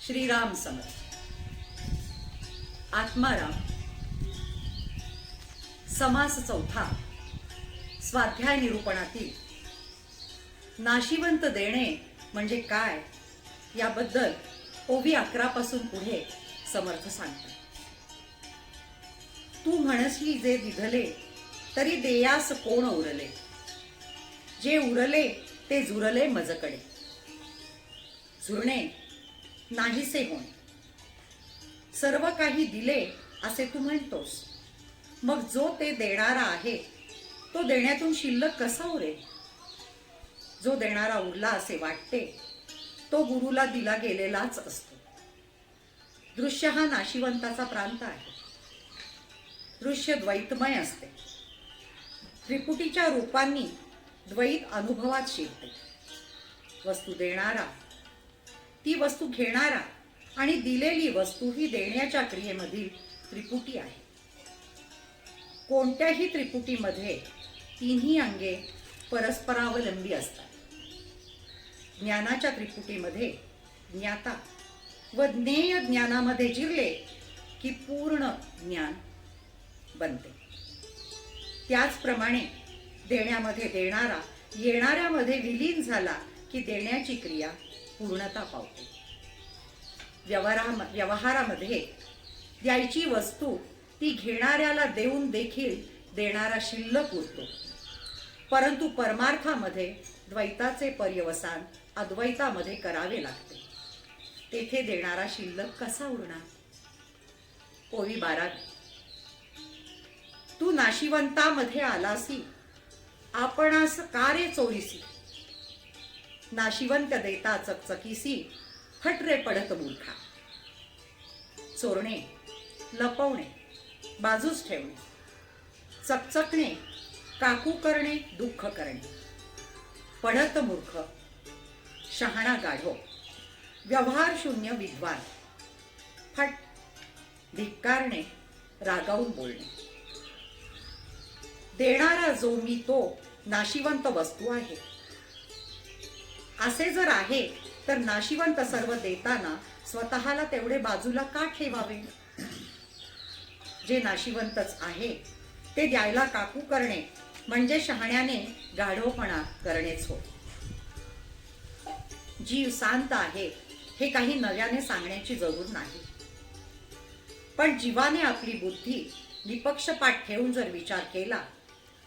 श्रीराम समर्थ. आत्माराम. समास चौथा. स्वाध्याय निरूपणातील नाशिवंत देणे म्हणजे काय याबद्दल ओवी 11 पासून पुढे समर्थ सांगतात. तू म्हणसली जे दिधले तरी देयास कोण उरले, जे उरले ते झुरले मजकडे. झुरणे नाहीसे होणे. सर्व काही दिले असे तू म्हणतोस, मग जो ते देणारा आहे तो देण्यातून शिल्लक कसा उरेल? जो देणारा उरला असे वाटते तो गुरुला दिला गेलेलाच असतो. दृश्य हा नाशिवंताचा प्रांत आहे. दृश्य द्वैतमय असते. त्रिपुटीच्या रूपांनी द्वैत अनुभवात शिरते. वस्तू देणारा, ती वस्तू घेणारा आणि दिलेली वस्तू ही देण्याच्या क्रियेमधील त्रिपुटी आहे. कोणत्याही त्रिपुटीमध्ये तिन्ही अंगे परस्परावलंबी असतात. ज्ञानाच्या त्रिपुटीमध्ये ज्ञाता व ज्ञेय ज्ञानामध्ये जिरले की पूर्ण ज्ञान बनते. त्याचप्रमाणे देण्यामध्ये देणारा येणाऱ्यामध्ये विलीन झाला की देण्याची क्रिया पूर्णता पावते. व्यवहारामध्ये द्यायची वस्तू ती घेणाऱ्याला देऊन देखील देणारा शिल्लक उरतो. परंतु परमार्थामध्ये द्वैताचे पर्यवसान अद्वैतामध्ये करावे लागते. तेथे देणारा शिल्लक कसा उरणार? ओवी 12. तू नाशिवंतामध्ये आलासी, आपणास का रे चोरीसी? नाशिवंत देता चकचकीसी, फटरे पडत मूर्खा. चोरणे, लपवणे, बाजूस ठेवणे, चकचकणे, काकू करणे, दुःख करणे. पडत मूर्ख, शहाणा गाढव, व्यवहार शून्य विद्वान. फट, धिक्कारणे, रागावून बोलणे. देणारा जो मी तो नाशिवंत वस्तू आहे. असे जर आहे तर नाशिवंत सर्व देताना स्वतःला तेवढे बाजूला का ठेवावे? जे नाशिवंतच आहे ते द्यायला काकू करणे म्हणजे शहाण्याने गाढवपणा करणेच होय. जीव शांत आहे हे काही नव्याने सांगण्याची जरूर नाही. पण जीवाने आपली बुद्धी निपक्षपात ठेवून जर विचार केला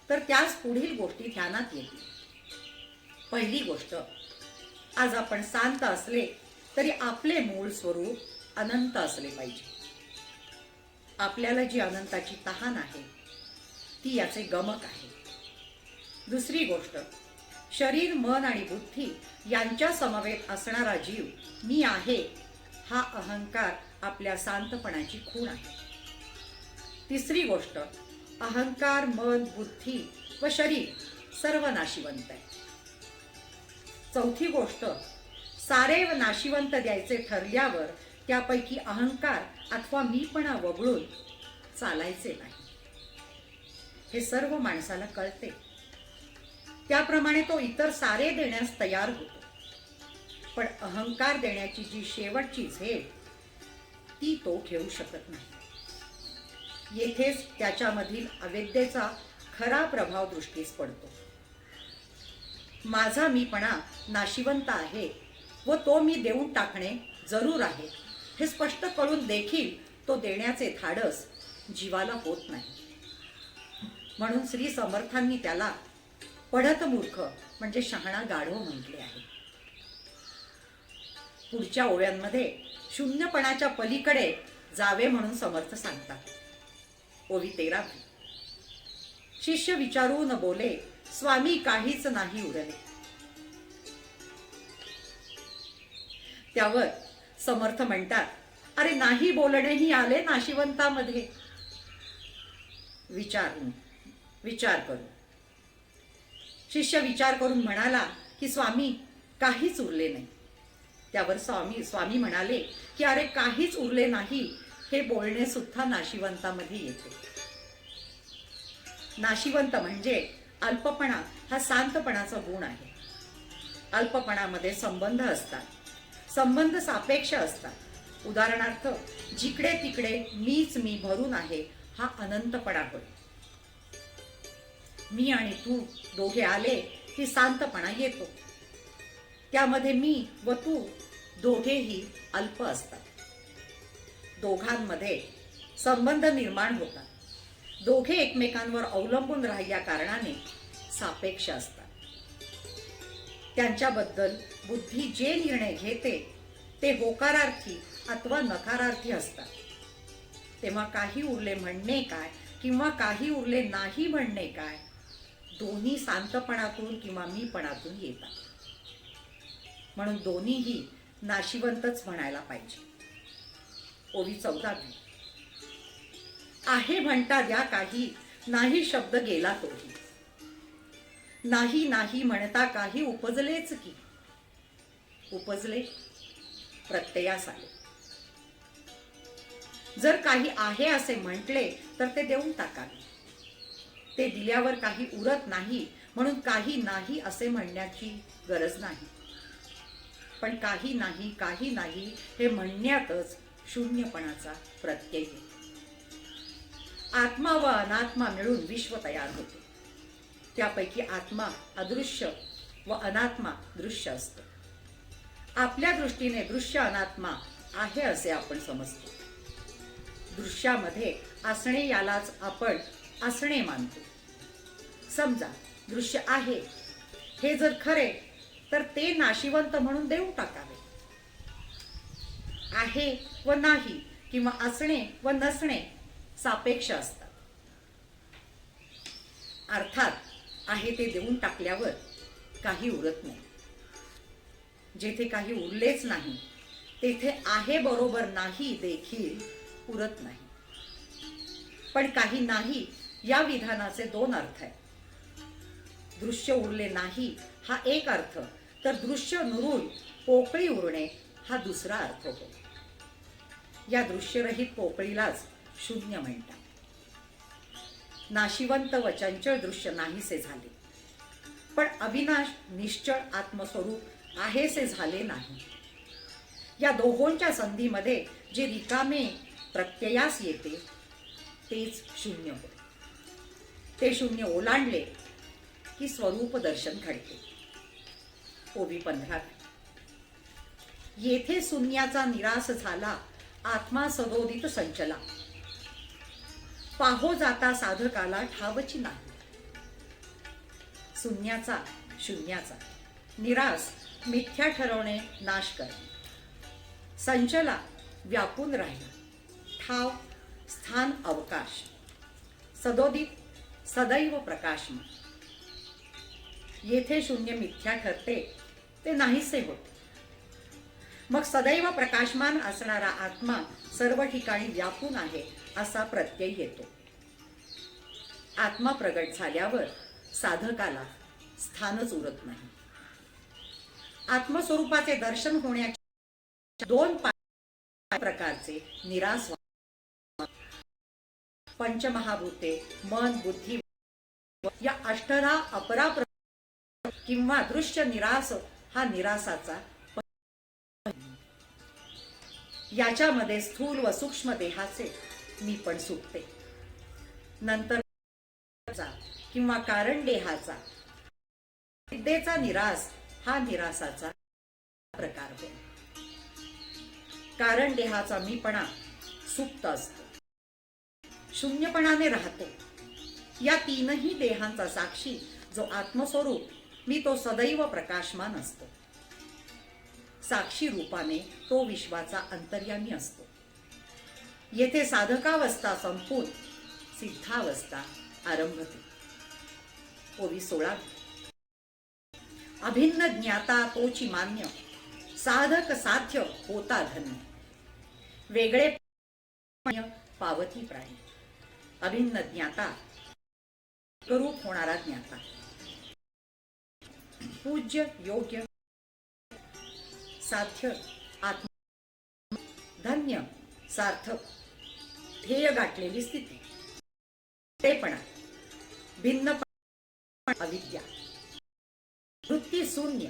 तर त्यास पुढील गोष्टी ध्यानात येतील. पहिली गोष्ट, आज आपण शांत असले तरी आपले मूळ स्वरूप अनंत असले पाहिजे. आपल्याला जी अनंताची तहान आहे ती याचे गमक आहे. दुसरी गोष्ट, शरीर, मन आणि बुद्धी यांच्या समवेत असणारा जीव मी आहे हा अहंकार आपल्या शांतपणाची खूण आहे. तिसरी गोष्ट, अहंकार, मन, बुद्धी व शरीर सर्व नाशिवंत आहे. चौथी गोष्ट, सारे व नाशिवंत द्यायचे ठरल्यावर त्यापैकी अहंकार अथवा मीपणा वगळून चालायचे नाही. हे सर्व माणसाला कळते. त्याप्रमाणे तो इतर सारे देण्यास तयार होतो. पण अहंकार देण्याची जी शेवटची झेप ती तो ठेवू शकत नाही. येथेच त्याच्यामधील अविद्येचा खरा प्रभाव दृष्टीस पडतो. माझा मीपणा नाशिवंत आहे व तो मी देऊन टाकणे जरूर आहे हे स्पष्ट कळून देखील तो देण्याचे धाडस जीवाला होत नाही. म्हणून श्री समर्थांनी त्याला पढत मूर्ख म्हणजे शहाणा गाढव म्हटले आहे. पुढच्या ओव्यांमध्ये शून्यपणाच्या पलीकडे जावे म्हणून समर्थ सांगतात. ओवी 13. शिष्य विचारून बोले, स्वामी काहीच नाही उरले. त्यावर समर्थ म्हणतात, अरे नाही बोलणेही आले नाशिवंतामध्ये. विचार करू. शिष्य विचार करून म्हणाला की स्वामी काहीच उरले नाही. त्यावर स्वामी म्हणाले की अरे काहीच उरले नाही हे बोलणे सुद्धा नाशिवंतामध्ये येते. नाशिवंत म्हणजे अल्पपणा हा शांतपणाचा गुण आहे. अल्पपणामध्ये संबंध असतात. संबंध सापेक्ष असतात उदाहरणार्थ, जिकडे तिकडे मीच मी भरून आहे हा अनंतपणा होय. मी आणि तू दोघे आले की शांतपणा येतो. त्यामध्ये मी व तू दोघेही अल्प असतात. दोघांमध्ये संबंध निर्माण होतात. दोघे एकमेकांवर अवलंबून राहिल्या कारणाने सापेक्ष असतात. त्यांच्याबद्दल बुद्धी जे निर्णय घेते ते होकारार्थी अथवा नकारार्थी असतात. तेव्हा काही उरले म्हणणे काय किंवा काही उरले नाही म्हणणे काय, दोन्ही शांतपणातून किंवा मीपणातून येतात. म्हणून दोन्हीही नाशिवंतच म्हणायला पाहिजे. ओवी 14. आहे म्हणता द्या काही, नाही शब्द गेला तोही. नाही नाही म्हणता काही उपजलेच की. उपजले प्रत्ययास आले. जर काही आहे असे म्हटले तर ते देऊन टाकावे. ते दिल्यावर काही उरत नाही म्हणून काही नाही असे म्हणण्याची गरज नाही. पण काही नाही हे म्हणण्यातच शून्यपणाचा प्रत्यय येतो. आत्मा व अनात्मा मिळून विश्व तयार होते. त्यापैकी आत्मा अदृश्य व अनात्मा दृश्य असतो. आपल्या दृष्टीने दृश्य अनात्मा आहे असे आपण समजतो. दृश्यामध्ये असणे यालाच आपण असणे मानतो. समजा दृश्य आहे हे जर खरे तर ते नाशिवंत म्हणून देऊन टाकावे. आहे व नाही किंवा असणे व नसणे सापेक्ष असतात. अर्थात आहे ते देऊन टाकल्यावर काही उरत नाही. जेथे काही उरलेच नाही तेथे आहे बरोबर नाही देखील उरत नाही. पण काही नाही या विधानाचे दोन अर्थ आहेत. दृश्य उरले नाही हा एक अर्थ, तर दृश्य नुरून पोकळी उरणे हा दुसरा अर्थ होतो. या दृश्यरहित पोकळीलाच शून्य म्हणतात. नाशिवंत व चंचल दृश्य नाहीसे झाले, पण अविनाश निश्चळ आत्मस्वरूप आहेसे झाले नाही. या दोहोंच्या संधीमध्ये जे रिकामे प्रत्ययास येते तेच शून्य होय. ते शून्य ओलांडले की स्वरूप दर्शन घडते. ओवी 15. येथे शून्याचा निराश झाला, आत्मा सदोदित संचला. पाहो जाता साधकाला ठावची नाही. शून्याचा निराश मिथ्या ठरवणे, नाश करणे. संचला व्यापून राहिला. ठाव स्थान अवकाश. सदोदित सदैव प्रकाशमान. येथे शून्य मिथ्या ठरते, ते नाहीसे होते. मग सदैव प्रकाशमान असणारा आत्मा सर्व ठिकाणी व्यापून आहे असा प्रत्यय येतो. आत्मा प्रगट झाल्यावर साधकाला स्थानच उरत नाही. आत्मस्वरूपाचे दर्शन होण्याचे दोन प्रकारचे निराश. पंचमहाभूते, मन, बुद्धी या अष्टधा अपरा किंवा दृश्य निरास हा निरासाचा. याच्यामध्ये स्थूल व सूक्ष्म देहाचे मी पण सुटते. नंतर किंवा कारण देहाचा विद्येचा निरास हा निरासाचा प्रकार होय. कारण देहाचा मीपणा सुप्त असतो, शून्यपणाने राहतो. या तीनही देहांचा साक्षी जो आत्मस्वरूप मी तो सदैव प्रकाशमान असतो. साक्षी रूपाने तो विश्वाचा अंतर्यामी असतो. येथे साधकावस्था संपून सिद्धावस्था आरंभते. ओवी 16. अभिन्न ज्ञाता तोची मान्य, साधक साध्य होता धन्य. वेगळे पावती प्राणी. अभिन्न ज्ञाता स्वरूप होणारा ज्ञाता. पूज्य योग्य साध्य आत्म. धन्य सार्थक ध्येय गाठलेली स्थिती. तेपणा भिन्न अविद्या. वृत्ती शून्य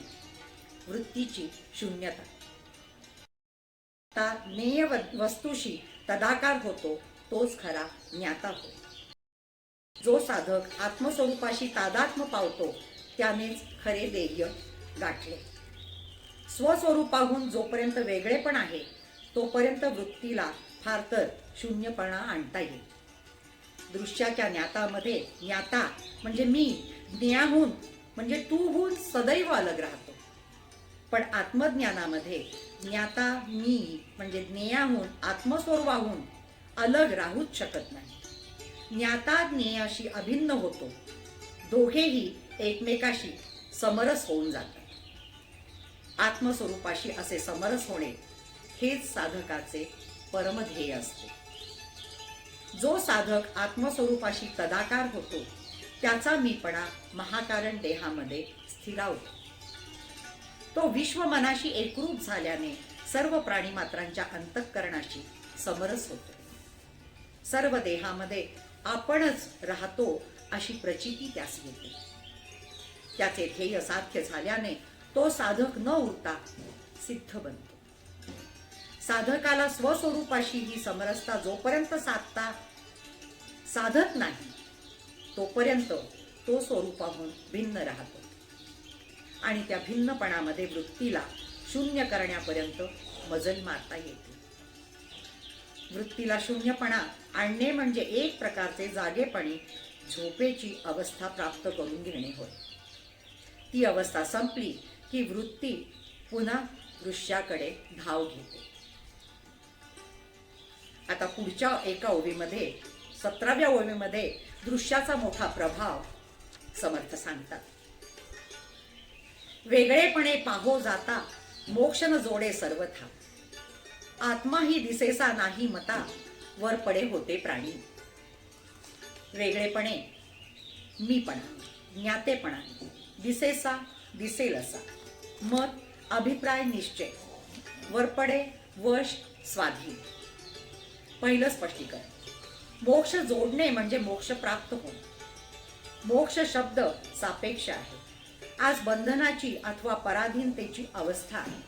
वृत्तीची शून्यता. ज्ञाता ज्ञेय वस्तूशी तदाकार होतो तोच खरा ज्ञाता होय. जो साधक आत्मस्वरूपाशी तादात्म्य पावतो त्यानेच खरे ध्येय गाठले. स्वस्वरूपाहून जोपर्यंत वेगळेपण आहे तोपर्यंत वृत्तीला फार तर शून्यपणा आणता येईल. दृश्याच्या ज्ञातामध्ये ज्ञाता म्हणजे मी, ज्ञाहून म्हणजे तूहून सदैव अलग राहतो. पण आत्मज्ञानामध्ये ज्ञाता मी म्हणजे ज्ञेयाहून आत्मस्वरूपाहून अलग राहूच शकत नाही. ज्ञाता ज्ञेयाशी अभिन्न होतो. दोघेही एकमेकाशी समरस होऊन जातात. आत्मस्वरूपाशी असे समरस होणे हेच साधकाचे परमध्येय असते. जो साधक आत्मस्वरूपाशी तदाकार होतो त्याचा मीपणा महाकारण देहामध्ये स्थिरावतो. तो विश्वमनाशी एकरूप झाल्याने सर्व प्राणीमात्रांच्या अंतःकरणाशी समरस होतो. सर्व देहामध्ये आपणच राहतो अशी प्रचिती त्यास येते. त्याचे ध्येय साध्य झाल्याने तो साधक न उरता सिद्ध बनतो. साधकाला स्वस्वरूपाशी ही समरसता जोपर्यंत साधत नाही तोपर्यंत तो स्वरूपाहून भिन्न राहतो आणि त्या भिन्नपणामध्ये वृत्तीला शून्य करण्यापर्यंत मजल मारता येते. वृत्तीला शून्यपणा आणणे म्हणजे एक प्रकारचे जागेपणी झोपेची अवस्था प्राप्त करून घेणे होय. ती अवस्था संपली की वृत्ती पुन्हा दृश्याकडे धाव घेते. आता पुढच्या एका ओवीमध्ये 17व्या ओवीमध्ये दृश्याचा मोठा प्रभाव समर्थ सांगतात. वेगळेपणे पाहो जाता मोक्ष न जोडे सर्वथा. आत्मा ही दिसेसा नाही मता वर पडे होते प्राणी. वेगळेपणे मीपणा, ज्ञातेपणा, दिसेसा दिसेल असा, मत, अभिप्राय, निश्चय, वरपडे, वश, स्वाधीन. पहिलं स्पष्टीकरण. मोक्ष जोडणे म्हणजे मोक्ष प्राप्त होणे. मोक्ष शब्द सापेक्ष आहे. आज बंधनाची अथवा पराधीनतेची अवस्था आहे.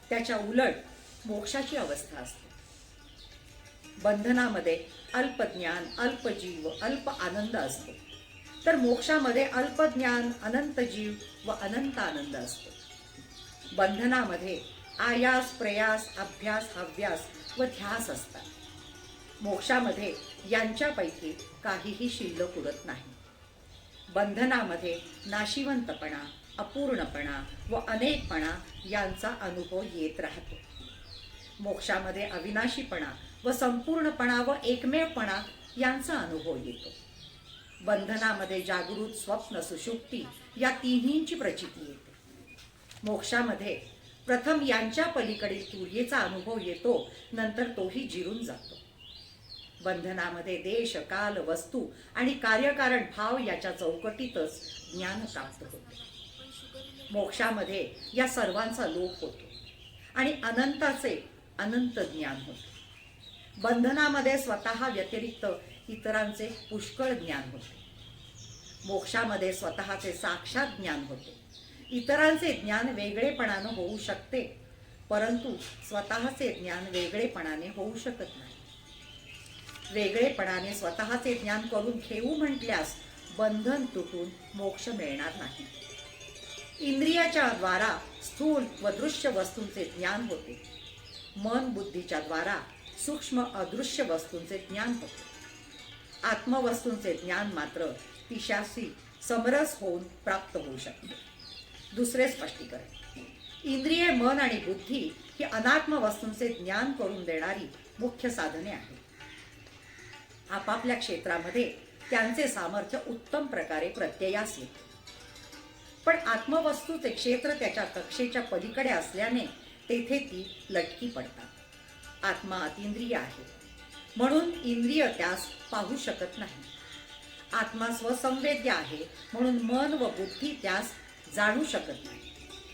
त्याच्या उलट मोक्षाची अवस्था असते. बंधनामध्ये अल्प ज्ञान, अल्प जीव, अल्प आनंद असतो, तर मोक्षामध्ये अल्प ज्ञान, अनंत जीव व अनंत आनंद असतो. बंधनामध्ये आयास, प्रयास, अभ्यास, हव्यास व ध्यास असतात. मोक्षामध्ये यांच्यापैकी काहीही शिल्लक उरत नाही. बंधनामध्ये नाशिवंतपणा, अपूर्णपणा व अनेकपणा यांचा अनुभव येत राहतो. मोक्षामध्ये अविनाशीपणा व संपूर्णपणा व एकमेवपणा यांचा अनुभव येतो. बंधनामध्ये जागृत, स्वप्न, सुषुप्ती या तिन्हींची प्रचिती येते. मोक्षामध्ये प्रथम यांच्या पलीकडील तुर्येचा अनुभव येतो, नंतर तोही जिरून जातो. बंधनामध्ये देश, काल, वस्तू आणि कार्यकारण भाव याच्या चौकटीतच ज्ञान प्राप्त होते. मोक्षामध्ये या सर्वांचा लोप होतो आणि अनंताचे अनंत ज्ञान होते. बंधनामध्ये स्वतः व्यतिरिक्त इतरांचे पुष्कळ ज्ञान होते. मोक्षामध्ये स्वतःचे साक्षात ज्ञान होते. इतरांचे ज्ञान वेगळेपणाने होऊ शकते, परंतु स्वतःचे ज्ञान वेगळेपणाने होऊ शकत नाही. वेगळेपणाने स्वतःचे ज्ञान करून घेऊ म्हटल्यास बंधन तुटून मोक्ष मिळणार नाही. इंद्रियाच्या द्वारा स्थूल व दृश्य वस्तूंचे ज्ञान होते. मन बुद्धीच्या द्वारा सूक्ष्म अदृश्य वस्तूंचे ज्ञान होते. आत्मवस्तूंचे ज्ञान मात्र तिशाशी समरस होऊन प्राप्त होऊ शकते. दुसरे स्पष्टीकरण. इंद्रिय, मन आणि बुद्धी ही अनात्म वस्तूंचे ज्ञान करून देणारी मुख्य साधने आहेत. आपापल्या क्षेत्रामध्ये त्यांचे सामर्थ्य उत्तम प्रकारे प्रत्ययास येते. पण आत्मवस्तूचे क्षेत्र त्याच्या कक्षेच्या पलीकडे असल्याने तेथे ती लटकी पडतात. आत्मा अतींद्रिय आहे, म्हणून इंद्रिय त्यास पाहू शकत नाही. आत्मा स्वसंवेद्य आहे, म्हणून मन व बुद्धी त्यास जाणू शकत नाही.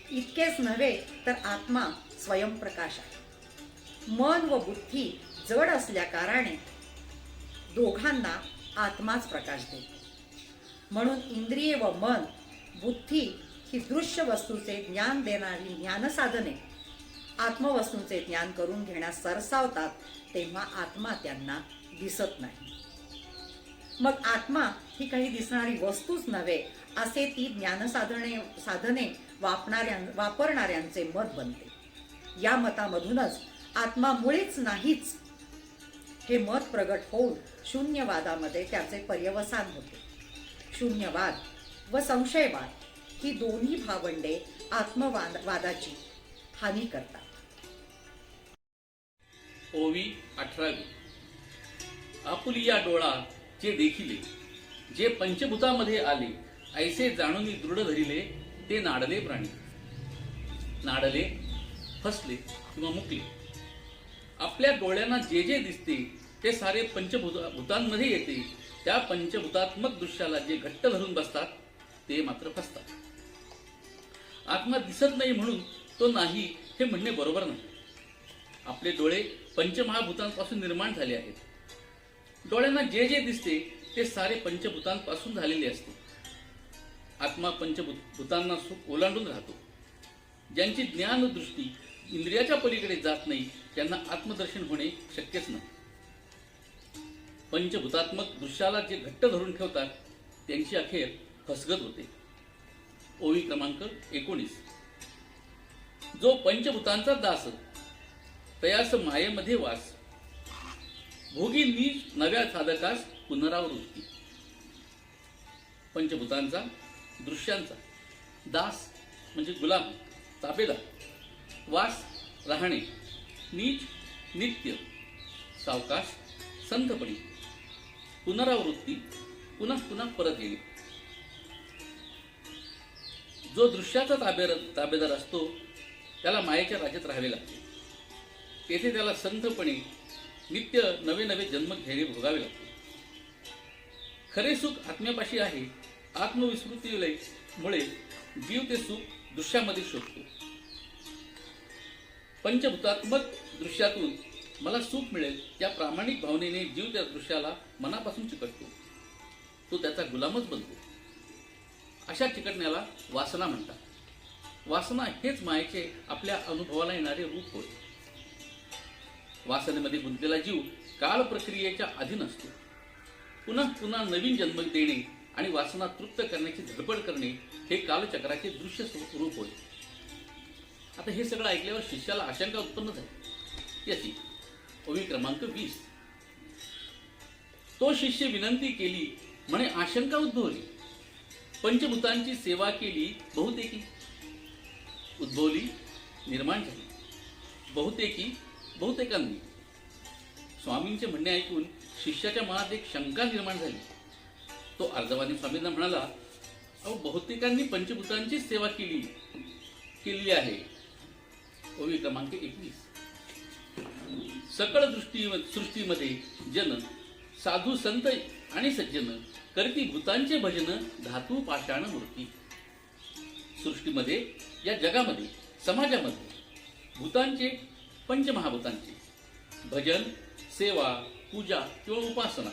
इतकेच नव्हे तर आत्मा स्वयंप्रकाश आहे. मन व बुद्धी जड असल्या कारणे दोघांना आत्माच प्रकाश देतो. म्हणून इंद्रिय व मन, बुद्धी ही दृश्य वस्तूचे ज्ञान देणारी ज्ञानसाधने आत्मवस्तूंचे ज्ञान करून घेण्यास सरसावतात तेव्हा आत्मा त्यांना दिसत नाही. मग आत्मा ही काही दिसणारी वस्तूच नव्हे असे ती साधने वापरणाऱ्यांचे मत बनते. या मतामधूनच आत्मा मुळीच नाहीच हे मत प्रगट होऊन शून्यवादामध्ये त्याचे पर्यवसान होते. शून्यवाद व संशयवाद ही दोन्ही भावंडे आत्मवादाची हानी करतात. ओवी 18. आपुलिया डोळा जे देखिले, जे पंचभूतामध्ये आले, ऐसे जाणून दृढ धरिले, ते नाडले प्राणी. नाडले, फसले किंवा मुकले. आपल्या डोळ्यांना जे जे दिसते ते सारे पंचभूतांमध्ये येते. त्या पंचभूतात्मक दृश्याला जे घट्ट धरून बसतात ते मात्र फसतात. आत्मा दिसत नाही म्हणून तो नाही हे म्हणणे बरोबर नाही. आपले डोळे पंचमहाभूतांपासून निर्माण झाले आहेत. डोळ्यांना जे जे दिसते ते सारे पंचभूतांपासून झालेले असते. आत्मा पंचभूतांना सुख ओलांडून राहतो. ज्यांची ज्ञानदृष्टी इंद्रियाच्या पलीकडे जात नाही त्यांना आत्मदर्शन होणे शक्यच नाही. पंचभूतात्मक दृश्याला जे घट्ट धरून ठेवतात त्यांची अखेर फसगत होते. ओवी क्रमांक 19. जो पंचभूतांचा दास तयास मायेमध्ये वास, भोगी नीच नव्या साधकास पुनरावृत्ती. पंचभूतांचा दृश्यांचा दास म्हणजे गुलाम, ताबेदार. वास राहणे, नीच नित्य, सावकाश संतपणी, पुनरावृत्ती पुन्हा पुन्हा परत येणे. जो दृश्याचा ताबेदार असतो त्याला मायेच्या राज्यात राहावे लागते. तेथे त्याला संतपणे नित्य नवे नवे जन्म घेणे भोगावे लागते. खरे सुख आत्म्यापाशी आहे. आत्मविस्मृतीमुळे जीव ते सुख दृश्यामध्ये शोधतो. पंचभूतात्मक दृश्यातून मला सुख मिळेल या प्रामाणिक भावनेने जीव त्या दृश्याला मनापासून चिकटतो. तो त्याचा गुलामच बनतो. अशा चिकटण्याला वासना म्हणतात. वासना हेच मायेचे आपल्या अनुभवाला येणारे रूप होय. वासनेमध्ये गुंतलेला जीव काल प्रक्रियेच्या अधीन असतो. पुन्हा पुन्हा नवीन जन्म देणे आणि वासना तृप्त करण्याची धडपड करणे हे कालचक्राचे दृश्य रूप होय. आता हे सगळं ऐकल्यावर शिष्याला आशंका उत्पन्न झाली. याची ओवी क्रमांक 20. तो शिष्य विनंती केली म्हणे आशंका उद्भवली. पंचभूतांची सेवा केली बहुतेकी. उद्भवली, निर्माण झाली. बहुतेकांनी. स्वामींचे म्हणणे ऐकून शिष्याच्या मनात एक शंका निर्माण झाली. तो अर्धवादी स्वामींना म्हणाला, अहो बहुतेकांनी पंचभूतांची सेवा केली आहे. ओवी क्रमांक 21. सकळ सृष्टीमध्ये जन साधू संत आणि सज्जन करती भूतांचे भजन धातू पाषाण मूर्ती. सृष्टीमध्ये या जगामध्ये समाजामध्ये भूतांचे पंचमहाभूतांचे भजन, सेवा, पूजा किंवा उपासना.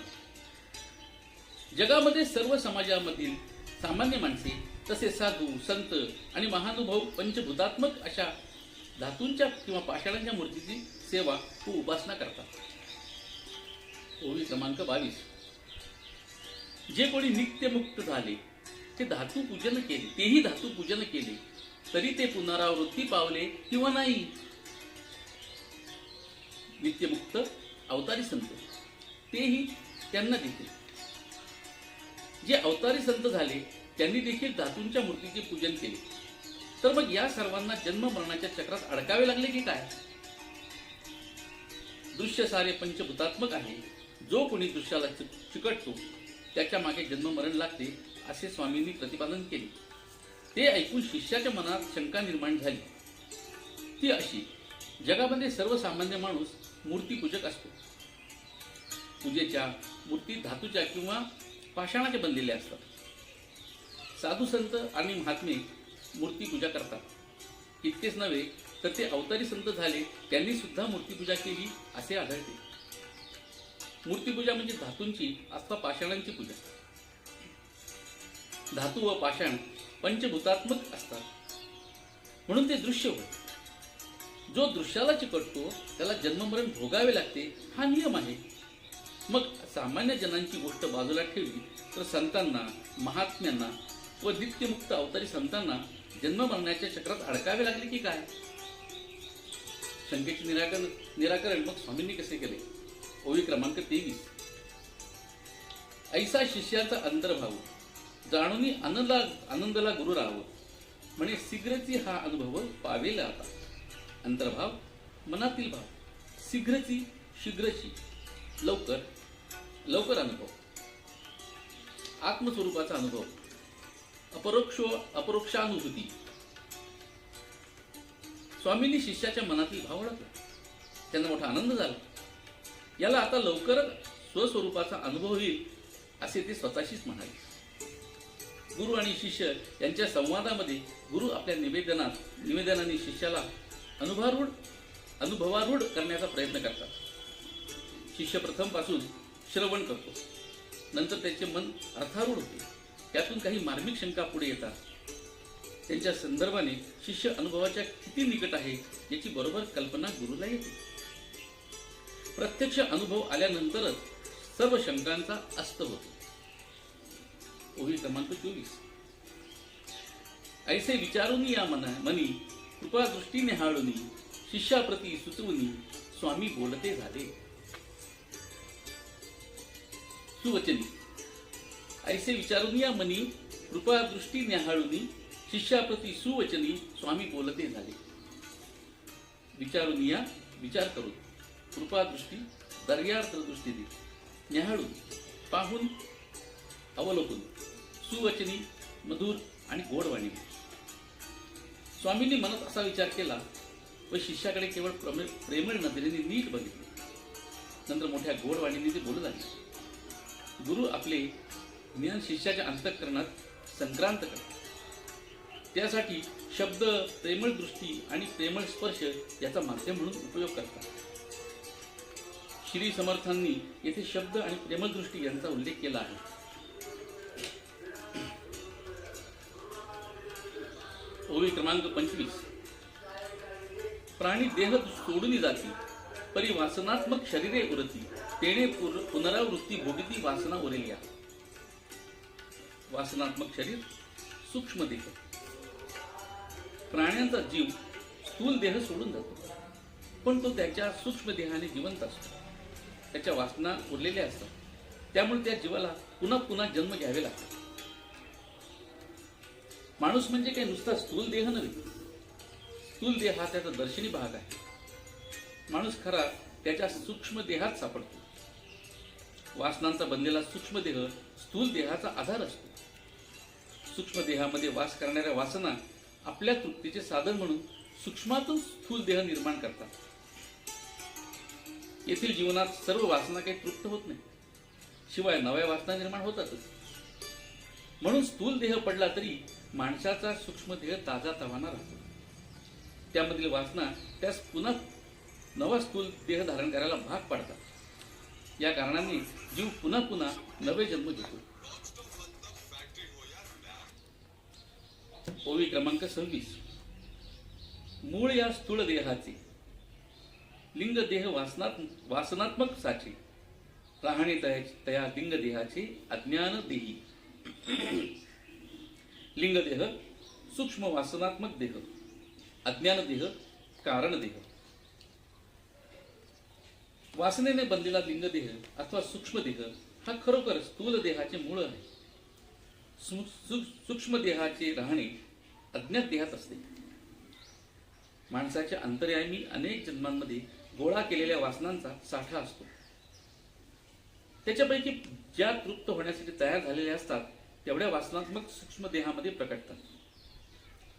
जगामध्ये सर्व समाजामधील सामान्य माणसे तसे साधू संत आणि महानुभव पंचभूतात्मक अशा धातूंच्या किंवा पाषाणांच्या मूर्तीची सेवा व उपासना करतात. ओवी क्रमांक 22. जे कोणी नित्यमुक्त झाले तेही धातू पूजन केले तरी ते पुनरावृत्ती पावले किंवा नाही. नित्यमुक्त अवतारी संत तेही त्यांना देखील. जे अवतारी संत झाले त्यांनी देखील धातूंच्या मूर्तीचे पूजन केले. तर मग या सर्वांना जन्म मरणाच्या चक्रात अडकावे लागले की काय? दृश्य सारे पंचभूतात्मक आहे. जो कोणी दृश्याला चिकटतो त्याच्या मागे जन्म मरण लागते असे स्वामींनी प्रतिपादन केले. ते ऐकून शिष्याच्या मनात शंका निर्माण झाली. ती अशी, जगामध्ये सर्वसामान्य माणूस मूर्तीपूजक असतो. पूजेच्या मूर्ती धातूच्या किंवा पाषाणाच्या बनलेल्या असतात. साधू संत आणि महात्मे मूर्तीपूजा करतात. इतकेच नव्हे तर ते अवतारी संत झाले त्यांनी सुद्धा मूर्तीपूजा केली असे आढळते. मूर्तीपूजा म्हणजे धातूंची अथवा पाषाणांची पूजा. धातू व पाषाण पंचभूतात्मक असतात म्हणून ते दृश्य होय. जो दृश्याला चिकटतो त्याला जन्ममरण भोगावे लागते, हा नियम आहे. मग सामान्य जनांची गोष्ट बाजूला ठेवली तर संतांना, महात्म्यांना व नित्यमुक्त अवतारी संतांना जन्ममरणाच्या चक्रात अडकावे लागले की काय? शंकेचे निराकरण मग स्वामींनी कसे केले? ओवी क्रमांक 23. ऐसा शिष्याचा अंतर्भाव जाणून आनंदला गुरु राहावं, म्हणे शीघ्रची हा अनुभव पावेल आता. अंतर्भाव मनातील भाव, शीघ्रची शीघ्रची लवकर लवकर अनुभव, आत्मस्वरूपाचा अनुभव, अपरोक्षानुभूती. स्वामींनी शिष्याच्या मनातील भाव ओळखला, त्यांना मोठा आनंद झाला. याला आता लवकरच स्वस्वरूपाचा अनुभव होईल असे ते स्वतःशीच म्हणाले. गुरु आणि शिष्य यांच्या संवादामध्ये गुरु आपल्या निवेदनाने शिष्याला अनुभवारूढ करण्याचा प्रयत्न करतात. शिष्य प्रथम पासून श्रवण करतो, नंतर त्याचे मन अर्थारूढ होते. त्यातून काही मार्मिक शंका पुढे येतात. त्यांच्या संदर्भाने शिष्य अनुभवाच्या किती निकट आहे याची बरोबर कल्पना गुरुला येते. प्रत्यक्ष अनुभव आल्यानंतरच सर्व शंकांचा अस्त होतो. ओवी क्रमांक 24. ऐसे विचारून या मनी कृपा दृष्टी निहाळूनी शिष्याप्रती सुचवूनी स्वामी बोलते झाले. सुवचनी. ऐसे विचारून या मनी कृपा दृष्टी निहाळूनी शिष्याप्रती सुवचनी स्वामी बोलते झाले. विचारून या विचार करून, कृपा दृष्टी दर्यार्थ दृष्टी दे, निहाळून पाहून अवलोकन, सुवचनी मधुर आणि गोड वाणी. स्वामींनी मनात असा विचार केला व शिष्याकडे केवळ प्रेमळ नजरेने नीट बघितले. नंतर मोठ्या गोड वाणीने ते बोलू लागले. गुरु आपले ज्ञान शिष्याच्या अंतःकरणात संक्रांत करतात. त्यासाठी शब्द, प्रेमळ दृष्टी आणि प्रेमळ स्पर्श याचा माध्यम म्हणून उपयोग करतात. श्री समर्थांनी येथे शब्द आणि प्रेमळ दृष्टी यांचा उल्लेख केला आहे. ओवी क्रमांक 25. प्राणी देह सोडून जाती, परी वासनात्मक शरीरे उरती, तेणे पुनरावृत्ती भोगिती वासना उरेलिया. वासनात्मक शरीर, सूक्ष्म देह. प्राण्यांचा जीव स्थूल देह सोडून जातो, पण तो त्याच्या सूक्ष्म देहाने जिवंत असतो. त्याच्या वासना उरलेल्या असतात, त्यामुळे त्या जीवाला पुन्हा पुन्हा जन्म घ्यावे लागतात. माणूस म्हणजे काही नुसता स्थूल देह नव्हे. स्थूल देह हा त्याचा दर्शनी भाग आहे. माणूस खरा त्याच्या सूक्ष्म देहात सापडतो. वासनांचा बनलेला सूक्ष्म देह स्थूल देहाचा आधार असतो. सूक्ष्म देहामध्ये वास करणाऱ्या वासना आपल्या तृप्तीचे साधन म्हणून सूक्ष्मातून स्थूल देह निर्माण करतात. येथील जीवनात सर्व वासना काही तृप्त होत नाही, शिवाय नव्या वासना निर्माण होतातच. म्हणून स्थूल देह पडला तरी माणसाचा सूक्ष्म देह ताजा तवाना राहतो. त्यामधील वासना त्यास पुन्हा नवा स्थूल देह धारण करायला भाग पाडतात. या कारणाने जीव पुन्हा पुन्हा नवे जन्म घेतो. ओवी क्रमांक 26. मूळ या स्थूल देहाचे, लिंग देह वासनात्मक साचे, राहणे तया लिंग देहाचे अज्ञान देही. लिंग देह सूक्ष्म वासनात्मक देह, अज्ञान देह कारण देह. वासनेने बनलेला लिंग देह अथवा सूक्ष्म देह हा खरोखर स्थूल देहाचे मूळ आहे. सूक्ष्म देहाचे राहणे अज्ञात देहात असते. माणसाच्या अंतर्यामी अनेक जन्मांमध्ये गोळा केलेल्या वासनांचा साठा असतो. त्याच्यापैकी ज्या तृप्त होण्यासाठी तयार झालेल्या असतात तेवढ्या वासनात्मक सूक्ष्म देहामध्ये प्रकटतात.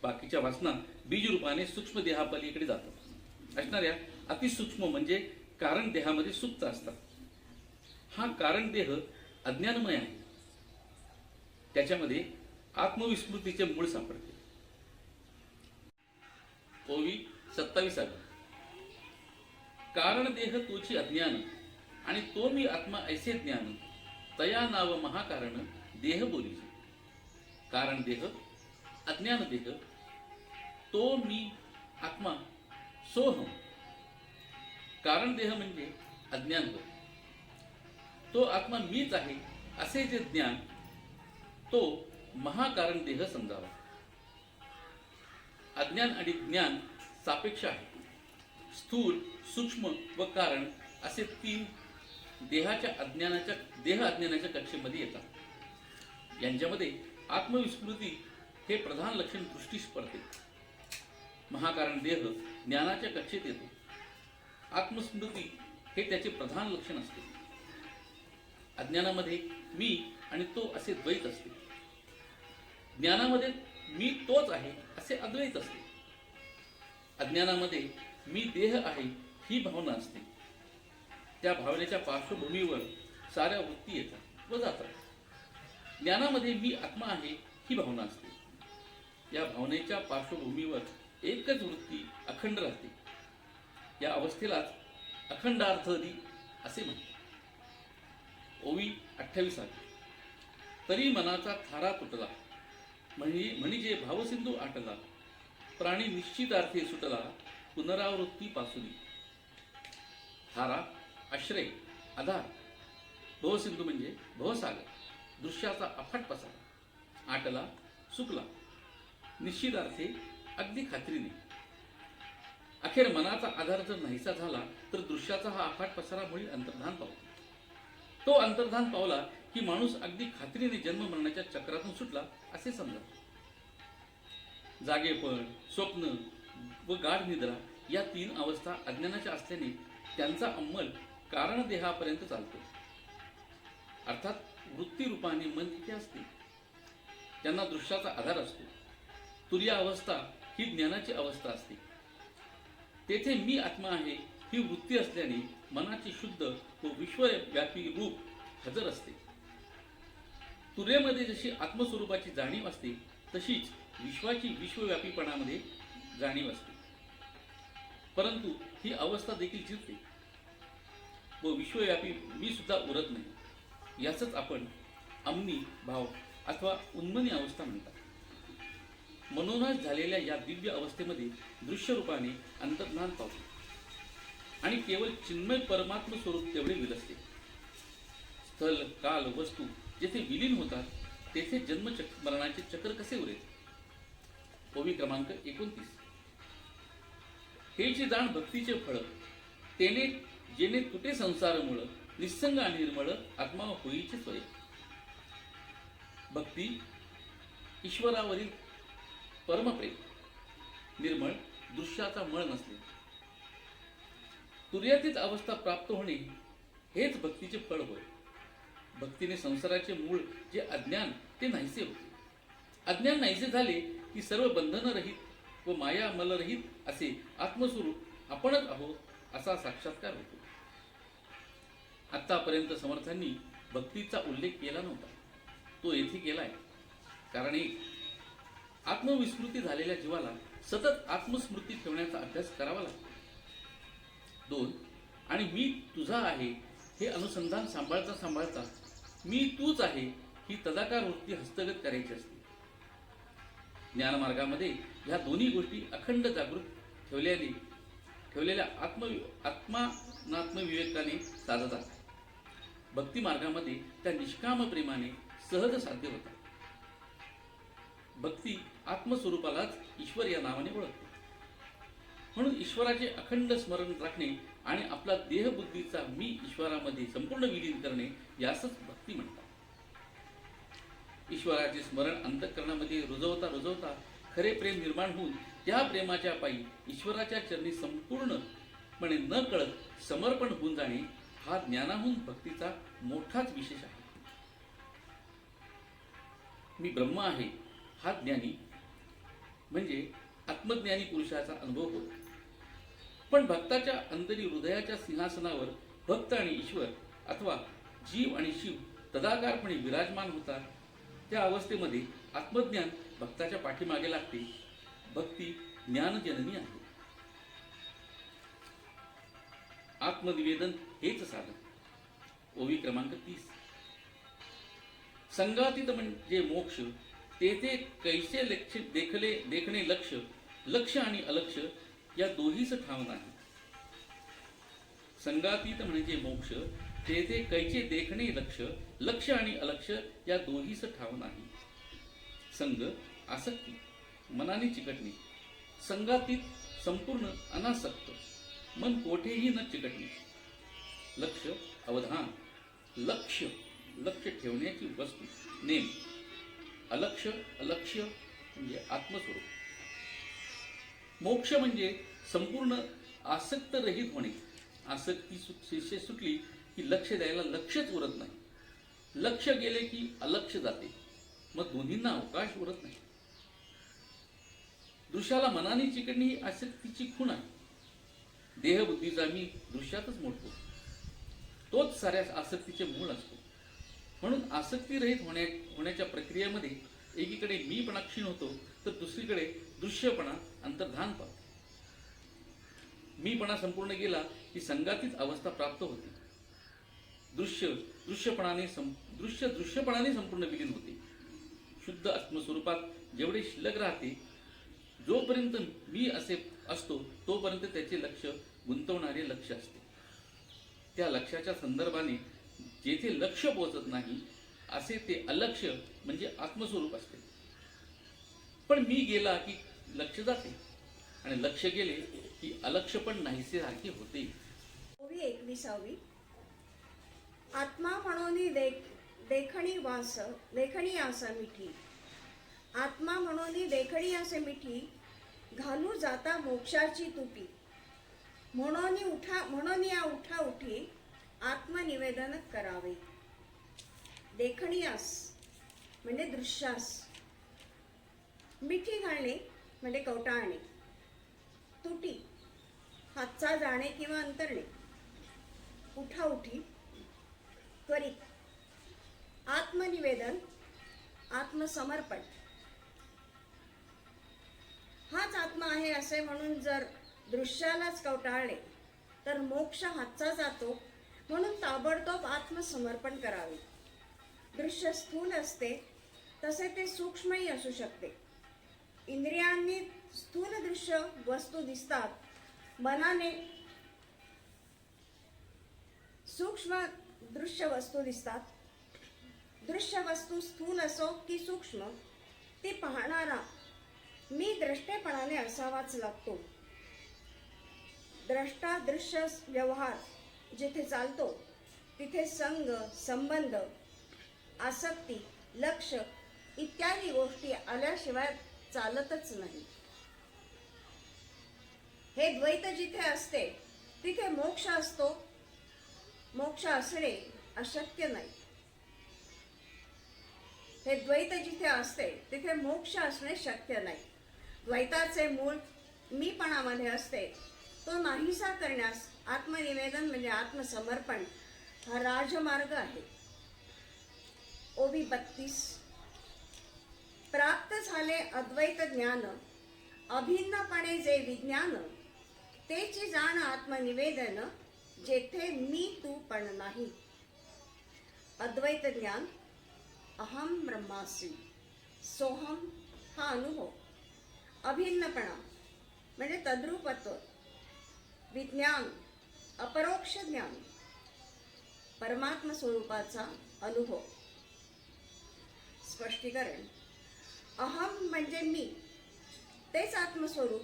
बाकीच्या वासना बीज रूपाने सूक्ष्म देहापलीकडे जातात. असणाऱ्या अतिसूक्ष्म म्हणजे कारण देहामध्ये सुप्त असतात. हा कारण देह अज्ञानमय आहे. त्याच्यामध्ये आत्मविस्मृतीचे मूळ सापडते. ओवी 27. कारण देह तोची अज्ञान आणि तो मी आत्मा ऐसे ज्ञान, तया नाव महाकारण देह बोलीचे. कारण देह, अज्ञान देह, तो मी आत्मा सोहम, कारण देह म्हणजे अज्ञान होय. तो आत्मा मीच आहे असे जे ज्ञान, तो महाकारण देह समजावा. अज्ञान आणि ज्ञान सापेक्ष आहे. स्थूल, सूक्ष्म व कारण असे तीन देह अज्ञानाच्या कक्षेमध्ये येतात. यांच्यामध्ये आत्मविस्मृती हे प्रधान लक्षण दृष्टीस पडते. महाकारण देह ज्ञानाच्या कक्षेत येतो. आत्मस्मृती हे त्याचे प्रधान लक्षण असते. अज्ञानामध्ये मी आणि तो असे द्वैत असते. ज्ञानामध्ये मी तोच आहे असे अद्वैत असते. अज्ञानामध्ये मी देह आहे ही भावना असते. त्या भावनेच्या पार्श्वभूमीवर साऱ्या वृत्ती येतात व जातात. ज्ञानामध्ये मी आत्मा आहे ही भावना असते. या भावनेच्या पार्श्वभूमीवर एकच वृत्ती अखंड राहते. या अवस्थेलाच अखंडार्थदी असे म्हणतात. ओवी 28 आहे. तरी मनाचा थारा तुटला, म्हणजे भावसिंधू आटला, प्राणी निश्चितार्थे सुटला, पुनरावृत्ती पासून. थारा आश्रय, आधार. भवसिंधू म्हणजे भवसागर, दृश्याचा अफाट पसारा. आटला, सुकला. निश्चितार्थे अगदी खात्रीने. अखेर मनाचा आधार जर नाहीसा झाला तर दृश्याचा हा अफाट पसारा मुळी अंतर्धान पावतो. तो अंतर्धान पावला की माणूस अगदी खात्रीने जन्म मरणाच्या चक्रातून सुटला असे समजा. जागेपण, स्वप्न व गाढ निद्रा या तीन अवस्था अज्ञानाच्या असल्याने त्यांचा अंमल कारण देहापर्यंत चालतो. अर्थात वृत्ती रूपाने मन तिथे असते. त्यांना दृश्याचा आधार असतो. तुर्या अवस्था ही ज्ञानाची अवस्था असते. तेथे मी आत्मा आहे ही वृत्ती असल्याने मनाची शुद्ध व विश्वव्यापी रूप हजर असते. तुर्यामध्ये जशी आत्मस्वरूपाची जाणीव असते तशीच विश्वाची विश्वव्यापीपणामध्ये जाणीव असते. परंतु ही अवस्था देखील जिरते व विश्वव्यापी मी सुद्धा उरत नाही. याचच आपण अमनी भाव अथवा उन्मनी अवस्था म्हणतात. मनोनाश झालेल्या या दिव्य अवस्थेमध्ये दृश्य रूपाने अंतर्ज्ञान पावते आणि केवळ चिन्मय परमात्म स्वरूप तेवढे विलसते. स्थल, काल, वस्तू जेथे विलीन होतात तेथे जन्म मरणाचे चक्र कसे उरेल. ओवी क्रमांक 29. हे जे जाण भक्तीचे फळ, तेने जेणे तुटे संसार मुळ, निस्संग आणि निर्मळ आत्मा होईचे स्वय. भक्ती ईश्वरावरील परमप्रेम, निर्मळ, दृश्याचा मळ नसले. तुर्यातीत अवस्था प्राप्त होणे हेच भक्तीचे फळ होय. भक्तीने संसाराचे मूळ जे अज्ञान ते नाहीसे होते. अज्ञान नाहीसे झाले की सर्व बंधनरहित व माया मलरहित असे आत्मस्वरूप आपणच आहोत असा साक्षात्कार होतो. आतापर्यंत समर्थांनी भक्तीचा उल्लेख केला नव्हता. तो येथे केलाय. कारण एक, आत्मविस्मृती झालेल्या जीवाला सतत आत्मस्मृती ठेवण्याचा अभ्यास करावा लागतो. 2, आणि मी तुझा आहे हे अनुसंधान सांभाळता मी तूच आहे ही तदाकार वृत्ती हस्तगत करायची असते. ज्ञानमार्गामध्ये ह्या दोन्ही गोष्टी अखंड जागृत ठेवलेल्या आत्मात्मविवेकाने साधतात. भक्ती मार्गामध्ये त्या निष्काम प्रेमाने सहज साध्य होतात. भक्ती आत्मस्वरूपालाच ईश्वर या नावाने ओळखते. म्हणून ईश्वराचे अखंड स्मरण राखणे आणि आपला देहबुद्धीचा मी ईश्वरामध्ये संपूर्ण विलीन करणे यासच भक्ती म्हणतात. ईश्वराचे स्मरण अंतःकरणामध्ये रुजवता खरे प्रेम निर्माण होऊन त्या प्रेमाच्या पायी ईश्वराच्या चरणी संपूर्णपणे न कळत समर्पण होऊन जाणे हा ज्ञानाहून भक्तीचा मोठाच विशेष आहे. मी ब्रह्म आहे हा ज्ञानी म्हणजे आत्मज्ञानी पुरुषाचा अनुभव होतो. पण भक्ताच्या अंतरी हृदयाच्या सिंहासनावर भक्त आणि ईश्वर अथवा जीव आणि शिव तदाकारपणे विराजमान होतात. त्या अवस्थेमध्ये आत्मज्ञान भक्ताच्या पाठीमागे लागते. भक्ती ज्ञानजननी आहे. आत्मनिवेदन हेच साधन. ओवी क्रमांक 30. संगातीत म्हणजे मोक्ष, तेथे कैसे देखणे लक्ष आणि अलक्ष, या दोहीच ठाव नाही. संगातीत म्हणजे मोक्ष, तेथे कैचे देखणे लक्ष, लक्ष आणि अलक्ष या दोहीच ठाव नाही. संग आसक्ती, मनाने चिकटणे. संगातीत संपूर्ण अनासक्त, मन कोठेही न चिकटणे. लक्ष अवधान, लक्ष लक्ष ठेवण्याची वस्तू, नेम. अलक्ष अलक्ष्य म्हणजे आत्मस्वरूप. मोक्ष म्हणजे संपूर्ण आसक्त रहित होणे. आसक्ती सुटली की लक्ष द्यायला लक्षच उरत नाही. लक्ष गेले की अलक्ष जाते, मग दोन्हींना अवकाश उरत नाही. दृश्याला मनाने चिकटणे ही आसक्तीची खूण आहे. देहबुद्धीचा मी दृश्यातच मोडतो, तोच साऱ्या आसक्तीचे मूळ असतो. म्हणून आसक्तीरहित होण्याच्या प्रक्रियेमध्ये एकीकडे मीपणा क्षीण होतो, तर दुसरीकडे दृश्यपणा अंतर्धान पावतो. मीपणा संपूर्ण गेला की संगातीच अवस्था प्राप्त होते. दृश्य दृश्यपणाने संपूर्ण विलीन होते. शुद्ध आत्मस्वरूपात जेवढे शिल्लक राहते, जोपर्यंत मी असे असतो तोपर्यंत त्याचे लक्ष गुंतवणारे लक्ष असते. त्या लक्षाच्या संदर्भाने जेथे लक्ष पोहोचत नाही असे ते अलक्ष्य म्हणजे आत्मस्वरूप असते. पण मी गेला की लक्ष जाते आणि लक्ष गेले की अलक्ष पण नाहीसे सारखे होते. ओवी 21. आत्मा म्हणून देखणी वास लेखणी आसा मिठी. आत्मा म्हणून देखणी असे मिठी, घालू जाता मोक्षाची तुटी. म्हणून या उठा उठी आत्मनिवेदन करावे. देखणीयास म्हणजे दृश्यास, मिठी घालणे म्हणजे कवटाळणे, तुटी हातचा जाणे किंवा अंतरणे, उठाउठी त्वरित, आत्मनिवेदन आत्मसमर्पण. हाच आत्मा आहे असे म्हणून जर दृश्यालाच कवटाळले तर मोक्ष हातचा जातो. म्हणून ताबडतोब आत्मसमर्पण करावे. दृश्य स्थूल असते तसे ते सूक्ष्मही असू शकते. इंद्रियांनी स्थूल दृश्य वस्तू दिसतात, मनाने सूक्ष्म दृश्य वस्तू दिसतात. दृश्य वस्तू स्थूल असो की सूक्ष्म, ती पाहणारा मी द्रष्टेपणाने असावाच लागतो. द्रष्टा दृश्य व्यवहार जिथे चालतो तिथे संग, संबंध, आसक्ती, लक्ष इत्यादी गोष्टी आल्याशिवाय चालतच नाही. हे द्वैत जिथे असते तिथे मोक्ष असतो. मोक्ष असणे अशक्य नाही. हे द्वैत जिथे असते तिथे मोक्ष असणे शक्य नाही. द्वैताचे मूळ मीपणामध्ये असते. तो नाहीसा करण्यास आत्मनिवेदन म्हणजे आत्मसमर्पण हा राजमार्ग आहे. ओवी 32. प्राप्त झाले अद्वैत ज्ञान, अभिन्नपणे जे विज्ञान, तेची जाण आत्मनिवेदन, जेथे मी तू पण नाही. अद्वैत ज्ञान अहम ब्रह्मास्मी, सोहम हा अनुभव. अभिन्नपणा म्हणजे तद्रूपत्व. विज्ञान अपरोक्ष ज्ञान, परमात्म स्वरूपाचा अनुभव. स्पष्टीकरण. अहम म्हणजे मी, तेच आत्मस्वरूप.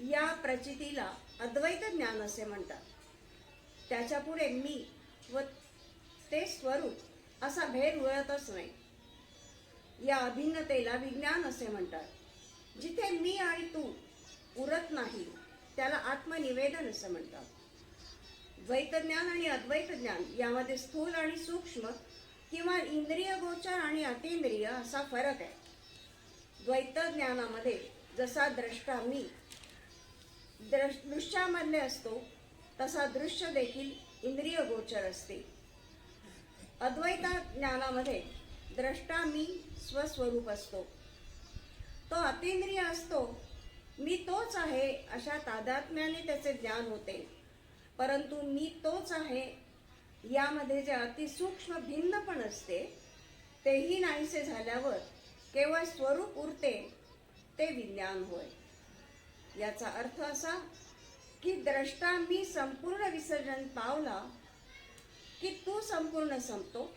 या प्रचितीला अद्वैत ज्ञान असे म्हणतात. त्याच्या पुढे मी व ते स्वरूप असा भेद उरतच नाही. या अभिन्नतेला विज्ञान असे म्हणतात. जिथे मी आणि तू उरत नाही त्याला आत्मनिवेदन असं म्हणतात. द्वैत ज्ञान आणि अद्वैत ज्ञान यामध्ये स्थूल आणि सूक्ष्म किंवा इंद्रिय गोचर आणि अतींद्रिय असा फरक आहे. द्वैत ज्ञानामध्ये जसा द्रष्टा मी दृश्यामधले असतो तसा दृश्य देखील इंद्रिय गोचर असते. अद्वैत ज्ञानामध्ये द्रष्टा मी स्वस्वरूप असतो. तो अतींद्रिय असतो. मी तोच आहे अशा तादात्म्याने त्याचे ज्ञान होते. परंतु मी तोच आहे यामध्ये जे अतिसूक्ष्म भिन्न पण असते तेही नाहीसे झाल्यावर केवळ स्वरूप उरते, ते विज्ञान होय. याचा अर्थ असा की द्रष्टा मी संपूर्ण विसर्जन पावला की तू संपूर्ण संपतो.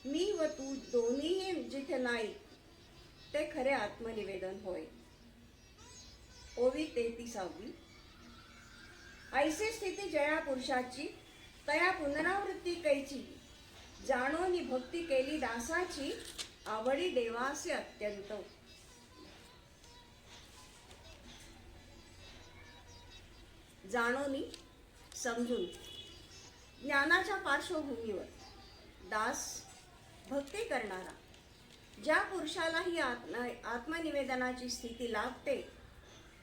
मी व तू दोन्ही जिथे नाही ते खरे आत्मनिवेदन होय. ओवी 33. ऐसी स्थिती जया पुरुषाची तया पुनरावृत्ती कैची. जाणोनी भक्ती केली दासाची आवडी देवासे अत्यंत. जाणोनी समजून ज्ञानाच्या पार्श्वभूमीवर दास भक्ती करणारा ज्या पुरुषाला ही आत्मनिवेदनाची स्थिती लाभते